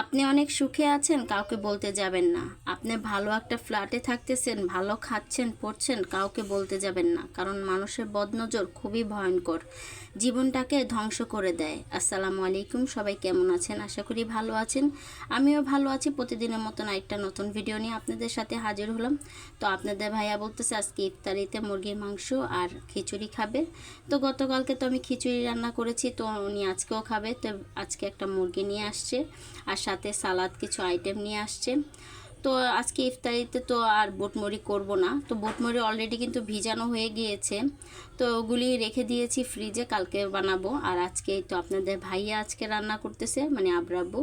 আপনি অনেক সুখে আছেন, কাউকে বলতে যাবেন না। আপনি ভালো একটা ফ্ল্যাটে থাকতেছেন, ভালো খাচ্ছেন পড়ছেন, কাউকে বলতে যাবেন না, কারণ মানুষের বদনজর খুবই ভয়ঙ্কর, জীবনটাকে ধ্বংস করে দেয়। আসসালামু আলাইকুম, সবাই কেমন আছেন? আশা করি ভালো আছেন। আমিও ভালো আছি। প্রতিদিনের মতন একটা নতুন ভিডিও নিয়ে আপনাদের সাথে হাজির হলাম। তো আপনাদের ভাইয়া বলতেছে আজকে ইফতারিতে মুরগির মাংস আর খিচুড়ি খাবে। তো গতকালকে তো আমি খিচুড়ি রান্না করেছি, তো উনি আজকেও খাবে। তো আজকে একটা মুরগি নিয়ে আসছে আর সাথে সালাদ কিছু আইটেম নিয়ে আসছে। তো আজকে ইফতারিতে তো আর বুটমুড়ি করব না। তো বুটমুড়ি অলরেডি কিন্তু ভিজানো হয়ে গিয়েছে, তো ওগুলি রেখে দিয়েছি ফ্রিজে, কালকে বানাবো। আর আজকে তো আপনাদের ভাইয়া আজকে রান্না করতেছে, মানে আব্রাব্বু।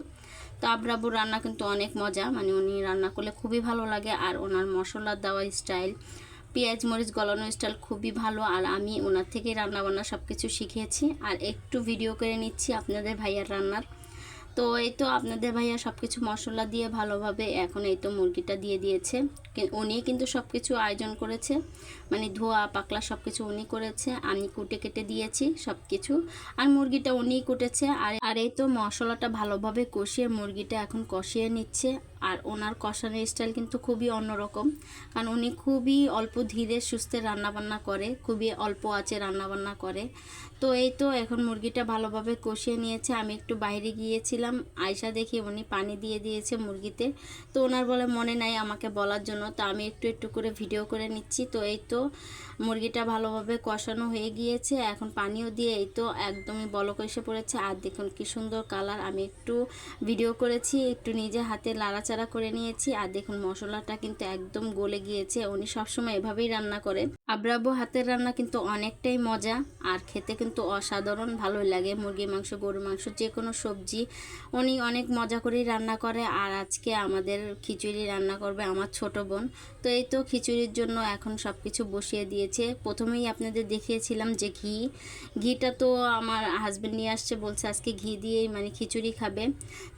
তো আব্রাব্বুর রান্না কিন্তু অনেক মজা, মানে উনি রান্না করলে খুবই ভালো লাগে। আর ওনার মশলা দেওয়া স্টাইল, পেঁয়াজ মরিচ গলানো স্টাইল খুবই ভালো। আর আমি ওনার থেকেই রান্নাবান্না সব কিছু শিখেছি। আর একটু ভিডিও করে নিচ্ছি আপনাদের ভাইয়ার রান্নার। তো এই তো আপনাদের ভাইয়া সব কিছু মশলা দিয়ে ভালোভাবে এখন এই তো মুরগিটা দিয়ে দিয়েছে। উনি কিন্তু সব কিছু আয়োজন করেছে, মানে ধোয়া পাকলা সব কিছু উনি করেছে, আমি কুটে কেটে দিয়েছি সব কিছু। আর মুরগিটা উনিই কুটেছে। আর এই তো মশলাটা ভালোভাবে কষিয়ে মুরগিটা এখন কষিয়ে নিচ্ছে। আর ওনার কষানোর স্টাইল কিন্তু খুবই অন্যরকম, কারণ উনি খুবই অল্প ধীরে সুস্থে রান্নাবান্না করে, খুবই অল্প আঁচে রান্নাবান্না করে। তো এই তো এখন মুরগিটা ভালোভাবে কষিয়ে নিয়েছে। আমি একটু বাইরে গিয়েছিলাম, আয়সা দেখি উনি পানি দিয়ে দিয়েছে মুরগিতে। তো ওনার বলে মনে নাই আমাকে বলার জন্য, তো আমি একটু একটু করে ভিডিও করে নিচ্ছি। তো এই তো মুরগিটা ভালোভাবে কষানো হয়ে গিয়েছে, এখন পানিও দিয়ে এই তো একদমই বলক এসে পড়েছে। আর দেখুন কি সুন্দর কালার। আমি একটু ভিডিও করেছি, একটু নিজে হাতে লাড়াচাড়া করে নিয়েছি। আর দেখুন মশলাটা কিন্তু একদম গলে গিয়েছে। উনি সবসময় এভাবেই রান্না করে। আব্রাব্বু হাতের রান্না কিন্তু অনেকটাই মজা, আর খেতে কিন্তু অসাধারণ ভালোই লাগে। মুরগির মাংস, গরুর মাংস, যে কোনো সবজি উনি অনেক মজা করেই রান্না করে। আর আজকে আমাদের খিচুড়ি রান্না করবে আমার ছোট বোন। তো এই তো খিচুড়ির জন্য এখন সব কিছু বসিয়ে দিয়েছে। প্রথমেই আপনাদের দেখিয়েছিলাম যে ঘিটা তো আমার হাজব্যান্ড নিয়ে আসছে, বলছে আজকে ঘি দিয়েই মানে খিচুড়ি খাবে।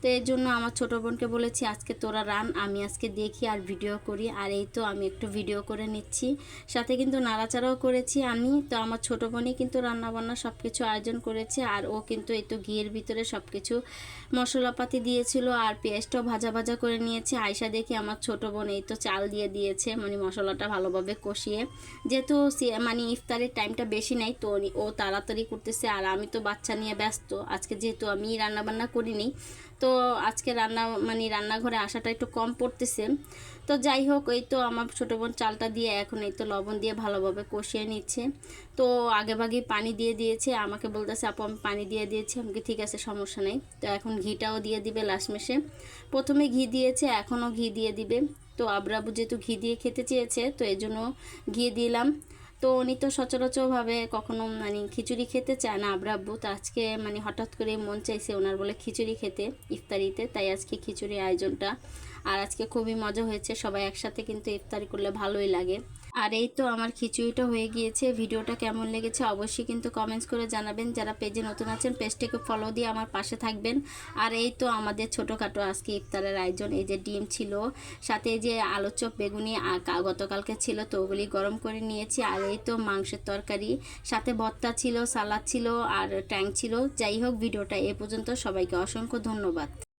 তো এর জন্য আমার ছোট বোনকে বলেছি আজকে তোরা রান, আমি আজকে দেখি আর ভিডিও করি। আর এই তো আমি একটু ভিডিও করে নিচ্ছি, সাথে কিন্তু নাড়াচাড়াও করেছি আমি। তো আমার ছোট বোনই কিন্তু রান্নাবান্না সব কিছু আয়োজন করেছে। আর ও কিন্তু এই তো ঘিয়ের ভিতরে সব কিছু মশলাপাতি দিয়েছিল, আর পেঁয়াজটাও ভাজা ভাজা করে নিয়েছে। আয়সা দেখি আমার ছোট বোন এই তো চাল দিয়ে দিয়েছে, মানে মশলাটা ভালোভাবে কষিয়ে। যেহেতু মানে ইফতারের টাইমটা বেশি নাই, তো ও তাড়াতাড়ি করতেছে। আর আমি তো বাচ্চা নিয়ে ব্যস্ত আজকে, যেহেতু আমি রান্নাবান্না করিনি, তো আজকে মানে রান্নাঘরে আসাটা একটু কম পড়তেছে। তো যাই হোক, এই তো আমার ছোটো বোন চালটা দিয়ে এখন এই তো লবণ দিয়ে ভালোভাবে কষিয়ে নিচ্ছে। তো আগেভাগেই পানি দিয়ে দিয়েছে, আমাকে বলতেছে আপু আমি পানি দিয়ে দিয়েছি। আমাকে ঠিক আছে, সমস্যা নেই। তো এখন ঘিটাও দিয়ে দিবে লাস্টমেশে। প্রথমে ঘি দিয়েছে, এখনও ঘি দিয়ে দিবে। তো আব্রাব্বু যেহেতু ঘি দিয়ে খেতে চেয়েছে, তো এই জন্য ঘি দিলাম। তো উনি তো সচরাচরভাবে কখনো মানে খিচুড়ি খেতে চায় না আব্রাব্বু, তো আজকে মানে হঠাৎ করে মন চাইছে ওনার বলে খিচুড়ি খেতে ইফতারিতে, তাই আজকে খিচুড়ি আয়োজনটা। আর আজকে খুবই মজা হয়েছে, সবাই একসাথে কিন্তু ইফতারি করলে ভালোই লাগে। আর এই তো আমার খিচুড়িটা হয়ে গিয়েছে। ভিডিওটা কেমন লেগেছে অবশ্যই কিন্তু কমেন্টস করে জানাবেন। যারা পেজে নতুন আছেন পেজটাকে ফলো দিয়ে আমার পাশে থাকবেন। আর এই তো আমাদের ছোটোখাটো আজকে ইফতারের আয়োজন, এই যে ডিম ছিল, সাথে এই যে আলু চপ বেগুনি গতকালকে ছিল, তো ওগুলি গরম করে নিয়েছি। আর এই তো মাংসের তরকারি, সাথে ভর্তা ছিল, সালাদ ছিল আর ট্যাং ছিল। যাই হোক, ভিডিওটা এ পর্যন্ত। সবাইকে অসংখ্য ধন্যবাদ।